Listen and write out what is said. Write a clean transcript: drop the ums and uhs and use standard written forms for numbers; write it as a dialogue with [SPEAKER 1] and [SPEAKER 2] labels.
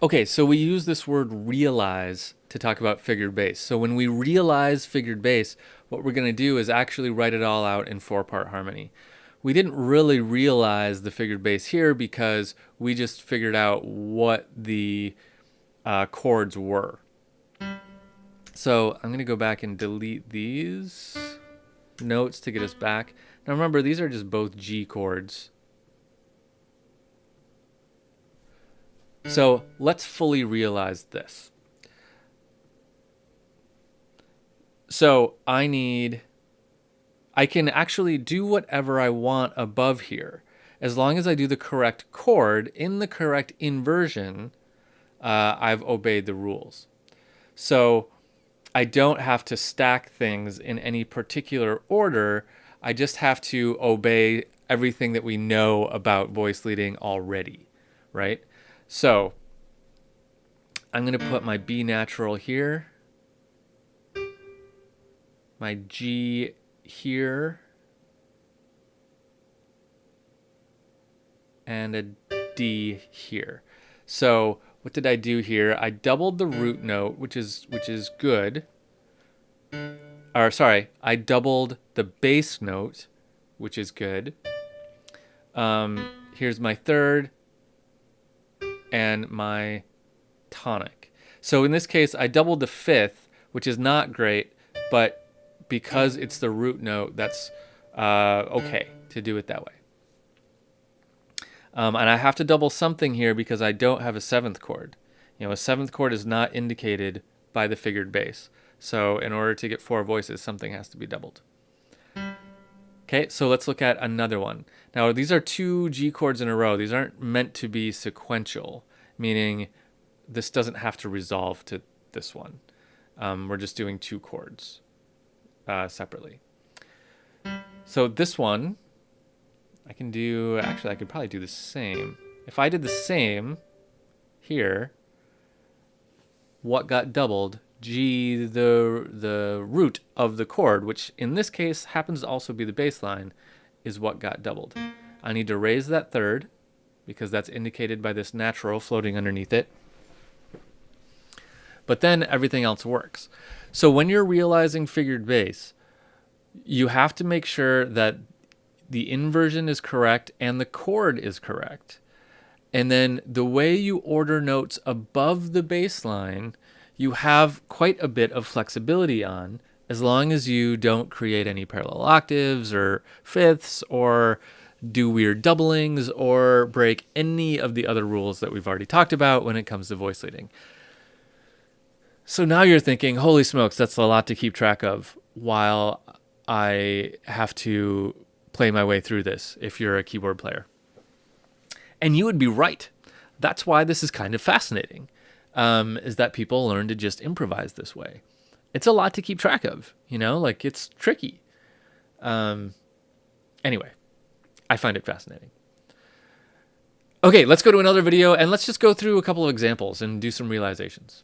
[SPEAKER 1] Okay, so we use this word realize to talk about figured bass. So when we realize figured bass, what we're going to do is actually write it all out in 4-part harmony. We didn't really realize the figured bass here because we just figured out what the chords were. So I'm going to go back and delete these notes to get us back. Now remember, these are just both G chords. So let's fully realize this. So I can actually do whatever I want above here. As long as I do the correct chord in the correct inversion, I've obeyed the rules. So I don't have to stack things in any particular order. I just have to obey everything that we know about voice leading already, right? So I'm going to put my B natural here, my G here, and a D here. So what did I do here? I doubled the root note, which is good. Or sorry, I doubled the bass note, which is good. Here's my third and my tonic. So in this case, I doubled the fifth, which is not great, but because it's the root note, that's okay to do it that way. And I have to double something here because I don't have a seventh chord. You know, a seventh chord is not indicated by the figured bass. So in order to get 4 voices, something has to be doubled. Okay, so let's look at another one. Now, these are 2 G chords in a row. These aren't meant to be sequential, meaning this doesn't have to resolve to this one. We're just doing 2 chords separately. So this one, I can do, actually I could probably do the same. If I did the same here, what got doubled? G, the root of the chord, which in this case happens to also be the bass line, is what got doubled. I need to raise that third because that's indicated by this natural floating underneath it. But then everything else works. So when you're realizing figured bass, you have to make sure that the inversion is correct and the chord is correct. And then the way you order notes above the bass line, you have quite a bit of flexibility on, as long as you don't create any parallel octaves or fifths or do weird doublings or break any of the other rules that we've already talked about when it comes to voice leading. So now you're thinking, holy smokes, that's a lot to keep track of while I have to play my way through this if you're a keyboard player. And you would be right. That's why this is kind of fascinating, is that people learn to just improvise this way. It's a lot to keep track of, you know, like it's tricky. Anyway, I find it fascinating. Okay, let's go to another video and let's just go through a couple of examples and do some realizations.